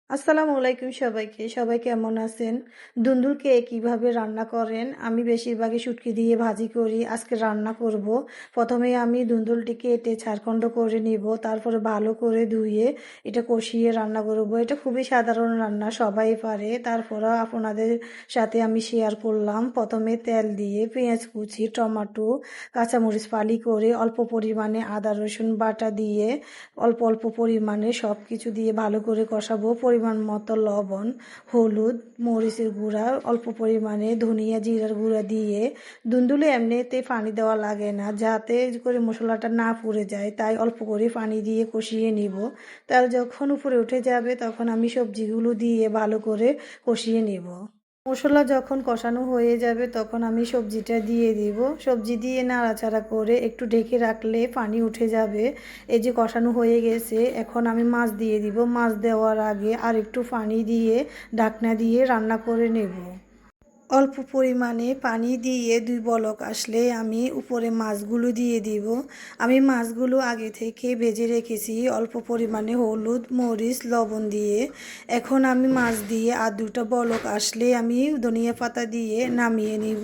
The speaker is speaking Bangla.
আসসালামু আলাইকুম সবাইকে। সবাই কেমন আছেন? দুন্দুল কে কিভাবে রান্না করেন? আমি বেশিরভাগই শুটকি দিয়ে ভাজি করি। আজকে রান্না করব। প্রথমে আমি দুন্দুলটি কেটে ছাড়খণ্ড করে নিব। তারপরে ভালো করে ধুয়ে এটা কষিয়ে রান্না করব। এটা খুবই সাধারণ রান্না, সবাই পারে। তারপরে আপনাদের সাথে আমি শেয়ার করলাম। প্রথমে তেল দিয়ে পেঁয়াজ কুচি, টমেটো, কাঁচামরিচ ফালি করে অল্প পরিমাণে আদা রসুন বাটা দিয়ে অল্প অল্প পরিমাণে সব কিছু দিয়ে ভালো করে কষাবো। পরিমাণ মতো লবণ, হলুদ, মরিচের গুঁড়া, অল্প পরিমাণে ধনিয়া জিরার গুঁড়া দিয়ে দুন্দুলে এমনিতে পানি দেওয়া লাগে না, যাতে করে মশলাটা না পুড়ে যায়, তাই অল্প করে পানি দিয়ে কষিয়ে নিব। তার যখন উপরে উঠে যাবে তখন আমি সবজিগুলো দিয়ে ভালো করে কষিয়ে নিব। মশলা যখন কষানো হয়ে যাবে তখন আমি সবজিটা দিয়ে দিব। সবজি দিয়ে নাড়াচাড়া করে একটু ঢেকে রাখলে পানি উঠে যাবে। এই যে কষানো হয়ে গেছে, এখন আমি মাছ দিয়ে দিব। মাছ দেওয়ার আগে আর একটু পানি দিয়ে ঢাকনা দিয়ে রান্না করে নেব। অল্প পরিমাণে পানি দিয়ে 2 বলক আসলে আমি উপরে মাছগুলো দিয়ে দিব। আমি মাছগুলো আগে থেকে ভেজে রেখেছি অল্প পরিমাণে হলুদ, মরিচ, লবণ দিয়ে। এখন আমি মাছ দিয়ে আর 2টা বলক আসলে আমি ধনিয়া পাতা দিয়ে নামিয়ে নিব।